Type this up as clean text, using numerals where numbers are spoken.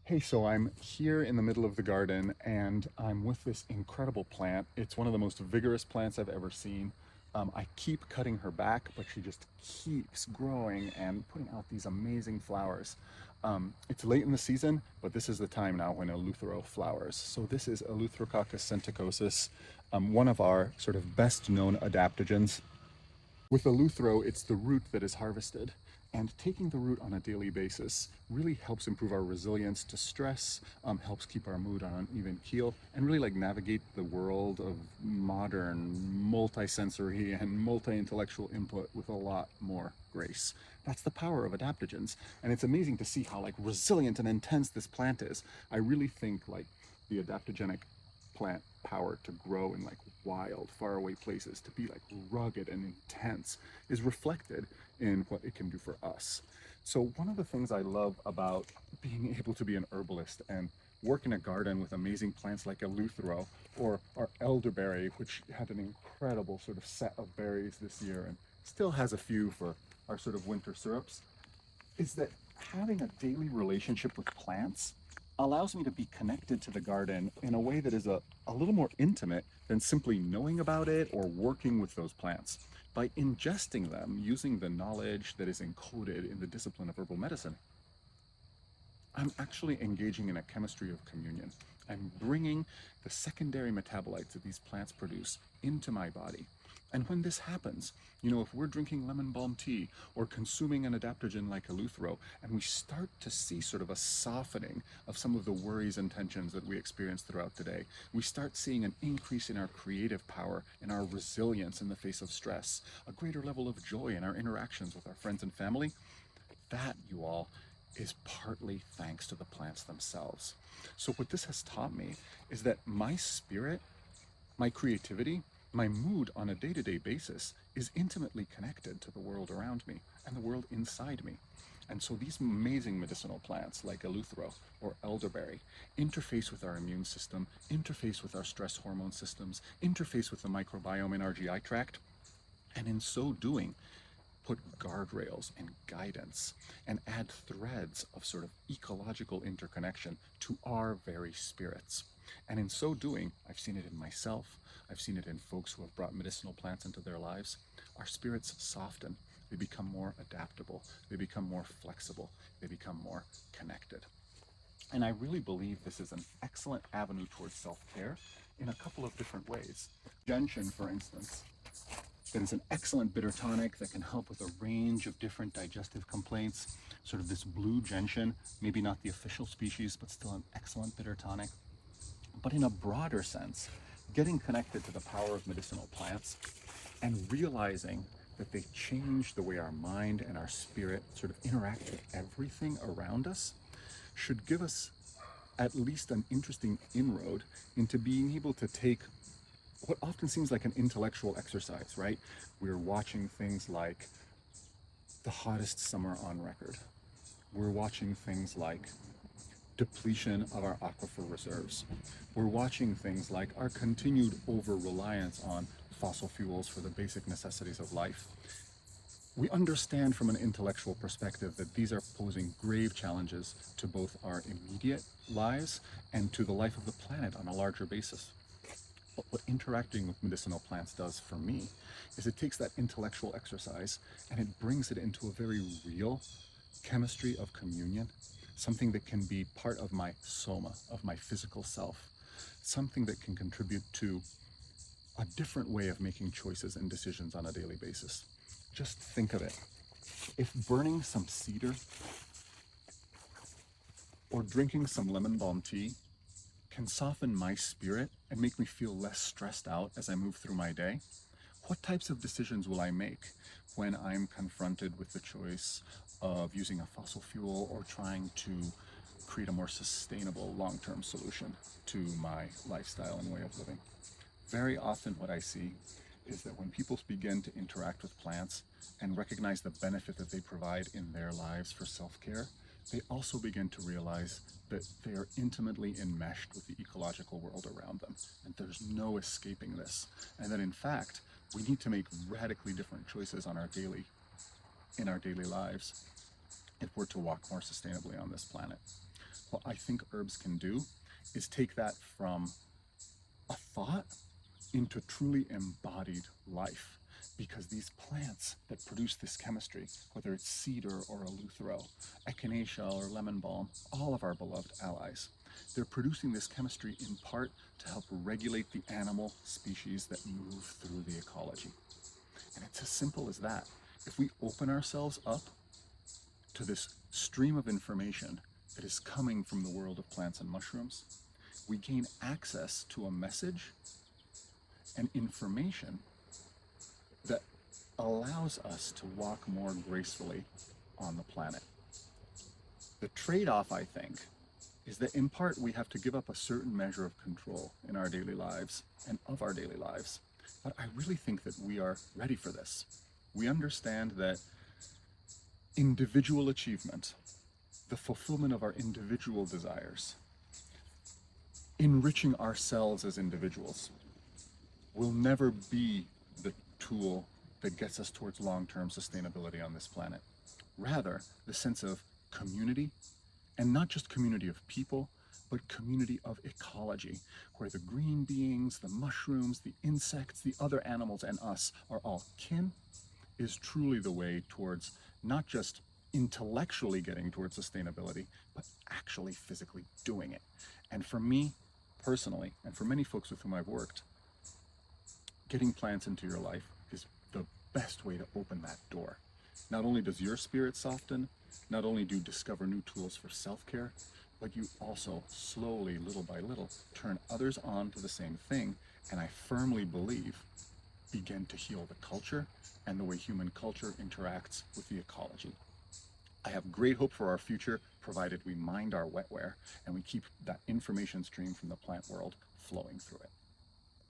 Hey, so I'm here in the middle of the garden and I'm with this incredible plant. It's one of the most vigorous plants I've ever seen. I keep cutting her back, but she just keeps growing and putting out these amazing flowers. It's late in the season, but this is the time now when Eleuthero flowers. So this is Eleutherococcus senticosus, one of our sort of best known adaptogens. With Eleuthero, it's the root that is harvested, and taking the root on a daily basis really helps improve our resilience to stress, helps keep our mood on an even keel, and really like navigate the world of modern multi-sensory and multi-intellectual input with a lot more grace. That's the power of adaptogens, and it's amazing to see how like resilient and intense this plant is. I really think like the adaptogenic plant power to grow in like wild, faraway places, to be like rugged and intense, is reflected in what it can do for us. So one of the things I love about being able to be an herbalist and work in a garden with amazing plants like eleuthero or our elderberry, which had an incredible sort of set of berries this year and still has a few for our sort of winter syrups, is that having a daily relationship with plants allows me to be connected to the garden in a way that is a little more intimate than simply knowing about it or working with those plants. By ingesting them using the knowledge that is encoded in the discipline of herbal medicine, I'm actually engaging in a chemistry of communion. I'm bringing the secondary metabolites that these plants produce into my body. And when this happens, if we're drinking lemon balm tea or consuming an adaptogen like eleuthero, and we start to see sort of a softening of some of the worries and tensions that we experience throughout the day, we start seeing an increase in our creative power, in our resilience in the face of stress, a greater level of joy in our interactions with our friends and family. That, you all, is partly thanks to the plants themselves. So, what this has taught me is that my spirit, my creativity, my mood on a day to day basis is intimately connected to the world around me and the world inside me. And so these amazing medicinal plants like eleuthero or elderberry interface with our immune system, interface with our stress hormone systems, interface with the microbiome in our GI tract, and in so doing, put guardrails and guidance and add threads of sort of ecological interconnection to our very spirits. And in so doing, I've seen it in myself, I've seen it in folks who have brought medicinal plants into their lives. Our spirits soften, they become more adaptable, they become more flexible, they become more connected. And I really believe this is an excellent avenue towards self-care in a couple of different ways. Gentian, for instance, that is an excellent bitter tonic that can help with a range of different digestive complaints. Sort of this blue gentian, maybe not the official species, but still an excellent bitter tonic. But in a broader sense, getting connected to the power of medicinal plants and realizing that they change the way our mind and our spirit sort of interact with everything around us should give us at least an interesting inroad into being able to take what often seems like an intellectual exercise, right? We're watching things like the hottest summer on record. We're watching things like depletion of our aquifer reserves. We're watching things like our continued over-reliance on fossil fuels for the basic necessities of life. We understand from an intellectual perspective that these are posing grave challenges to both our immediate lives and to the life of the planet on a larger basis. But what interacting with medicinal plants does for me is it takes that intellectual exercise and it brings it into a very real chemistry of communion, something that can be part of my soma, of my physical self, something that can contribute to a different way of making choices and decisions on a daily basis. Just think of it. If burning some cedar or drinking some lemon balm tea can soften my spirit and make me feel less stressed out as I move through my day, what types of decisions will I make when I'm confronted with the choice of using a fossil fuel or trying to create a more sustainable long-term solution to my lifestyle and way of living? Very often what I see is that when people begin to interact with plants and recognize the benefit that they provide in their lives for self-care, they also begin to realize that they are intimately enmeshed with the ecological world around them, and there's no escaping this, and that in fact, we need to make radically different choices in our daily lives if we're to walk more sustainably on this planet. what I think herbs can do is take that from a thought into truly embodied life. Because these plants that produce this chemistry, whether it's cedar or eleuthero, echinacea or lemon balm, all of our beloved allies, they're producing this chemistry in part to help regulate the animal species that move through the ecology. And it's as simple as that. If we open ourselves up to this stream of information that is coming from the world of plants and mushrooms, we gain access to a message and information that allows us to walk more gracefully on the planet. The trade-off, I think, is that in part we have to give up a certain measure of control in our daily lives and of our daily lives. But I really think that we are ready for this. We understand that individual achievement, the fulfillment of our individual desires, enriching ourselves as individuals, will never be the tool that gets us towards long-term sustainability on this planet. Rather, the sense of community, and not just community of people, but community of ecology, where the green beings, the mushrooms, the insects, the other animals, and us are all kin, is truly the way towards not just intellectually getting towards sustainability, but actually physically doing it. And for me, personally, and for many folks with whom I've worked, getting plants into your life is the best way to open that door. Not only does your spirit soften, not only do you discover new tools for self-care, but you also slowly, little by little, turn others on to the same thing, and I firmly believe begin to heal the culture and the way human culture interacts with the ecology. I have great hope for our future, provided we mind our wetware and we keep that information stream from the plant world flowing through it.